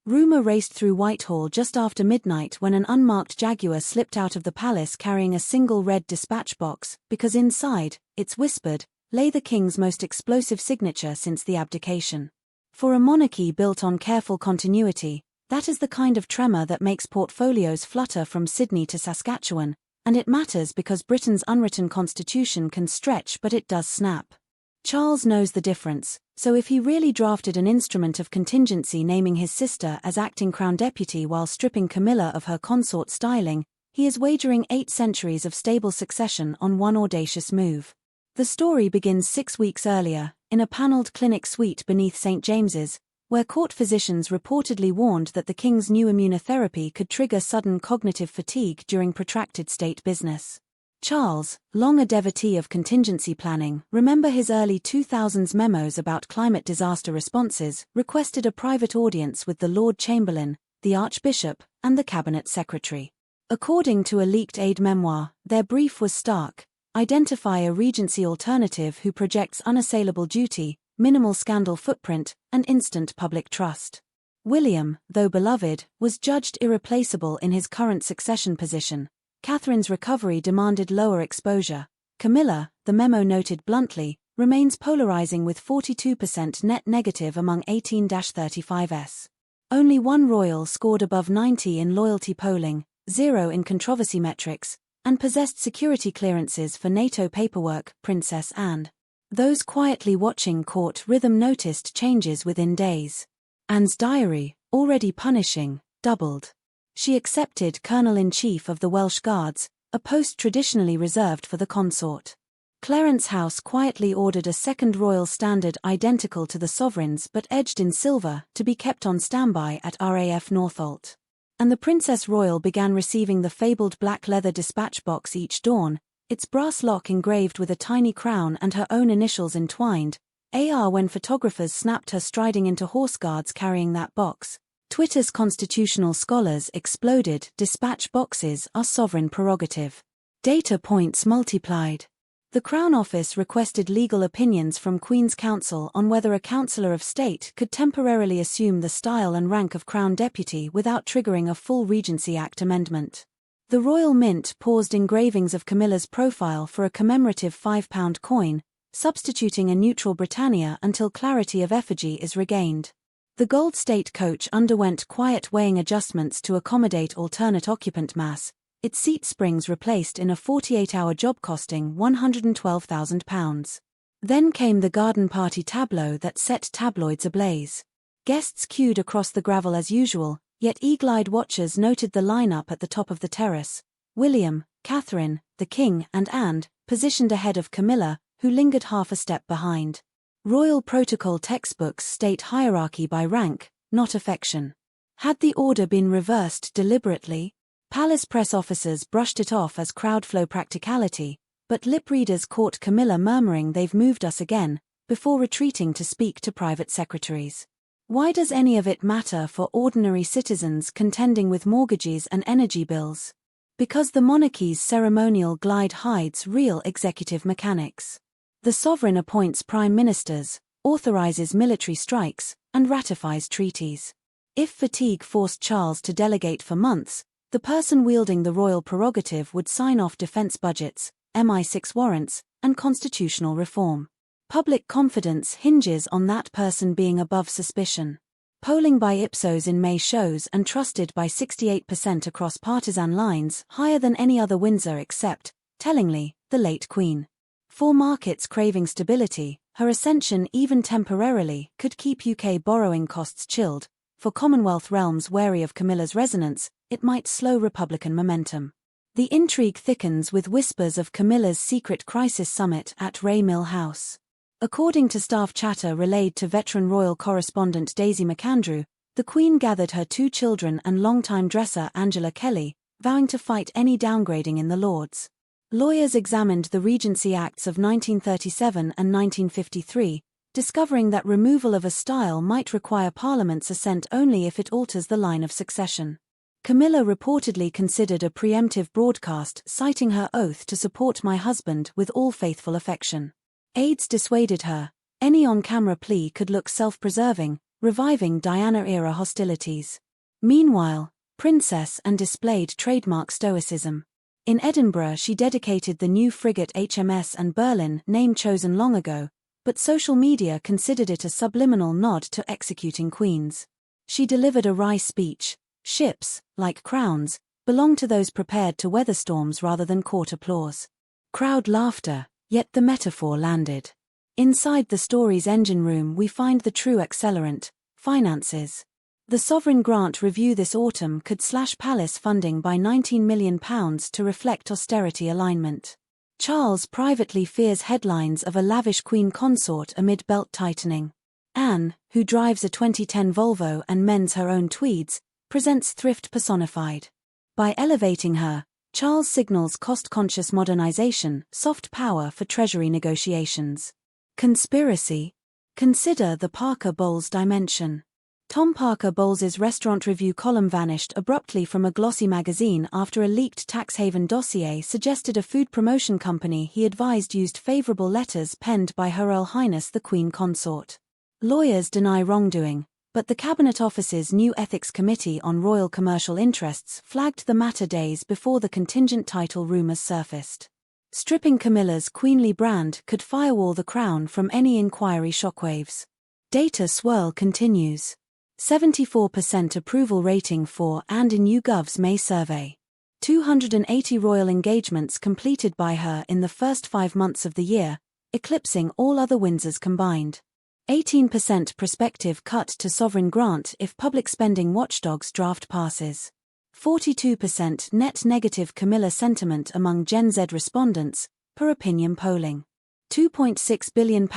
Rumour raced through Whitehall just after midnight when an unmarked Jaguar slipped out of the palace carrying a single red dispatch box, because inside, it's whispered, lay the king's most explosive signature since the abdication. For a monarchy built on careful continuity, that is the kind of tremor that makes portfolios flutter from Sydney to Saskatchewan, and it matters because Britain's unwritten constitution can stretch but it does snap. Charles knows the difference, so if he really drafted an instrument of contingency naming his sister as acting crown deputy while stripping Camilla of her consort styling, he is wagering 8 centuries of stable succession on one audacious move. The story begins 6 weeks earlier, in a panelled clinic suite beneath St. James's, where court physicians reportedly warned that the king's new immunotherapy could trigger sudden cognitive fatigue during protracted state business. Charles, long a devotee of contingency planning, remember his early 2000s memos about climate disaster responses, requested a private audience with the Lord Chamberlain, the Archbishop, and the Cabinet Secretary. According to a leaked aide memoir, their brief was stark: identify a regency alternative who projects unassailable duty, minimal scandal footprint, and instant public trust. William, though beloved, was judged irreplaceable in his current succession position. Catherine's recovery demanded lower exposure. Camilla, the memo noted bluntly, remains polarizing with 42% net negative among 18-35s. Only one royal scored above 90 in loyalty polling, 0 in controversy metrics, and possessed security clearances for NATO paperwork, Princess Anne. Those quietly watching court rhythm noticed changes within days. Anne's diary, already punishing, doubled. She accepted Colonel-in-Chief of the Welsh Guards, a post traditionally reserved for the consort. Clarence House quietly ordered a second royal standard identical to the sovereign's but edged in silver to be kept on standby at RAF Northolt. And the Princess Royal began receiving the fabled black leather dispatch box each dawn, its brass lock engraved with a tiny crown and her own initials entwined, AR when photographers snapped her striding into horse guards carrying that box. Twitter's constitutional scholars exploded: dispatch boxes are sovereign prerogative. Data points multiplied. The Crown Office requested legal opinions from Queen's Counsel on whether a Councillor of State could temporarily assume the style and rank of Crown Deputy without triggering a full Regency Act amendment. The Royal Mint paused engravings of Camilla's profile for a commemorative £5 coin, substituting a neutral Britannia until clarity of effigy is regained. The Gold State coach underwent quiet weighing adjustments to accommodate alternate occupant mass, its seat springs replaced in a 48-hour job costing £112,000. Then came the garden party tableau that set tabloids ablaze. Guests queued across the gravel as usual, yet eagle-eyed watchers noted the lineup at the top of the terrace: William, Catherine, the King and Anne, positioned ahead of Camilla, who lingered half a step behind. Royal protocol textbooks state hierarchy by rank, not affection. Had the order been reversed deliberately? Palace press officers brushed it off as crowdflow practicality, but lip readers caught Camilla murmuring "they've moved us again," before retreating to speak to private secretaries. Why does any of it matter for ordinary citizens contending with mortgages and energy bills? Because the monarchy's ceremonial glide hides real executive mechanics. The sovereign appoints prime ministers, authorizes military strikes, and ratifies treaties. If fatigue forced Charles to delegate for months, the person wielding the royal prerogative would sign off defense budgets, MI6 warrants, and constitutional reform. Public confidence hinges on that person being above suspicion. Polling by Ipsos in May shows and trusted by 68% across partisan lines, higher than any other Windsor except, tellingly, the late Queen. For markets craving stability, her ascension even temporarily could keep UK borrowing costs chilled. For Commonwealth realms wary of Camilla's resonance, it might slow Republican momentum. The intrigue thickens with whispers of Camilla's secret crisis summit at Ray Mill House. According to staff chatter relayed to veteran royal correspondent Daisy McAndrew, the Queen gathered her 2 children and longtime dresser Angela Kelly, vowing to fight any downgrading in the Lords. Lawyers examined the Regency Acts of 1937 and 1953, discovering that removal of a style might require Parliament's assent only if it alters the line of succession. Camilla reportedly considered a preemptive broadcast, citing her oath to support my husband with all faithful affection. Aides dissuaded her. Any on-camera plea could look self-preserving, reviving Diana-era hostilities. Meanwhile, Princess Anne displayed trademark stoicism. In Edinburgh she dedicated the new frigate HMS and Berlin, name chosen long ago, but social media considered it a subliminal nod to executing queens. She delivered a wry speech. Ships, like crowns, belong to those prepared to weather storms rather than court applause. Crowd laughter, yet the metaphor landed. Inside the story's engine room we find the true accelerant: finances. The sovereign grant review this autumn could slash palace funding by £19 million to reflect austerity alignment. Charles privately fears headlines of a lavish queen consort amid belt tightening. Anne, who drives a 2010 Volvo and mends her own tweeds, presents thrift personified. By elevating her, Charles signals cost-conscious modernization, soft power for treasury negotiations. Conspiracy. Consider the Parker Bowles dimension. Tom Parker Bowles's restaurant review column vanished abruptly from a glossy magazine after a leaked tax haven dossier suggested a food promotion company he advised used favorable letters penned by Her Royal Highness the Queen Consort. Lawyers deny wrongdoing, but the Cabinet Office's new Ethics Committee on Royal Commercial Interests flagged the matter days before the contingent title rumours surfaced. Stripping Camilla's queenly brand could firewall the crown from any inquiry shockwaves. Data swirl continues. 74% approval rating for and in YouGov's May survey. 280 royal engagements completed by her in the first 5 months of the year, eclipsing all other Windsors combined. 18% prospective cut to sovereign grant if public spending watchdogs draft passes. 42% net negative Camilla sentiment among Gen Z respondents, per opinion polling. £2.6 billion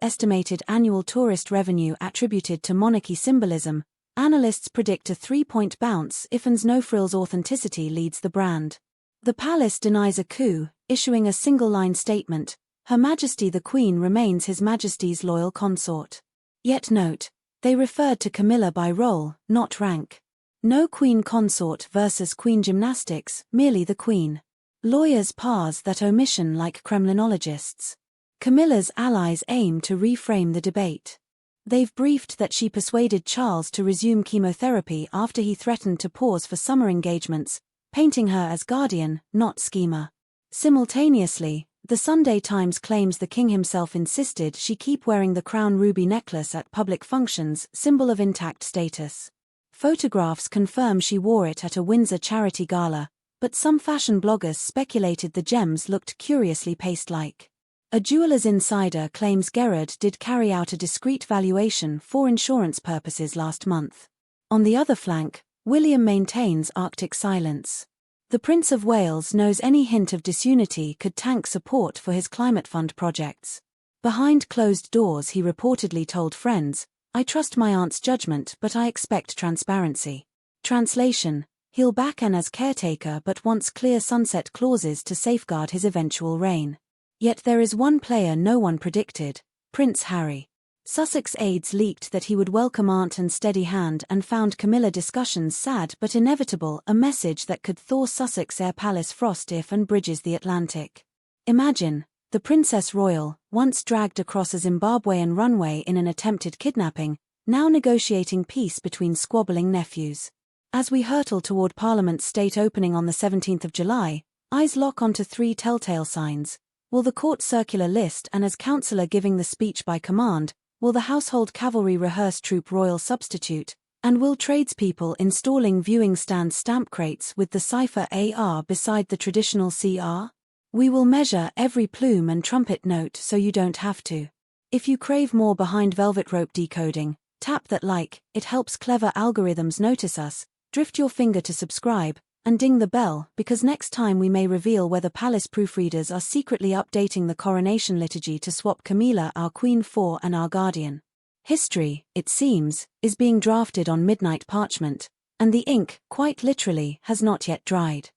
estimated annual tourist revenue attributed to monarchy symbolism. Analysts predict a 3-point bounce if Anne's no-frills authenticity leads the brand. The palace denies a coup, issuing a single-line statement: Her Majesty the Queen remains His Majesty's loyal consort. Yet note, they referred to Camilla by role, not rank. No queen consort versus queen gymnastics, merely the queen. Lawyers parse that omission like Kremlinologists. Camilla's allies aim to reframe the debate. They've briefed that she persuaded Charles to resume chemotherapy after he threatened to pause for summer engagements, painting her as guardian, not schemer. Simultaneously, the Sunday Times claims the king himself insisted she keep wearing the crown ruby necklace at public functions, symbol of intact status. Photographs confirm she wore it at a Windsor charity gala, but some fashion bloggers speculated the gems looked curiously paste-like. A jeweller's insider claims Gerard did carry out a discreet valuation for insurance purposes last month. On the other flank, William maintains Arctic silence. The Prince of Wales knows any hint of disunity could tank support for his climate fund projects. Behind closed doors he reportedly told friends, "I trust my aunt's judgment but I expect transparency." Translation: he'll back Anne as caretaker but wants clear sunset clauses to safeguard his eventual reign. Yet there is one player no one predicted: Prince Harry. Sussex aides leaked that he would welcome Aunt Anne's steady hand and found Camilla discussions sad but inevitable, a message that could thaw Sussex Air Palace frost if Anne bridges the Atlantic. Imagine, the Princess Royal, once dragged across a Zimbabwean runway in an attempted kidnapping, now negotiating peace between squabbling nephews. As we hurtle toward Parliament's state opening on the 17th of July, eyes lock onto 3 telltale signs. Will the court circular list and as councillor giving the speech by command, will the household cavalry rehearse troop royal substitute, and will tradespeople installing viewing stand stamp crates with the cipher AR beside the traditional CR? We will measure every plume and trumpet note so you don't have to. If you crave more behind velvet rope decoding, tap that like, it helps clever algorithms notice us, drift your finger to subscribe, and ding the bell, because next time we may reveal whether palace proofreaders are secretly updating the coronation liturgy to swap Camilla our queen for and our guardian. History, it seems, is being drafted on midnight parchment, and the ink, quite literally, has not yet dried.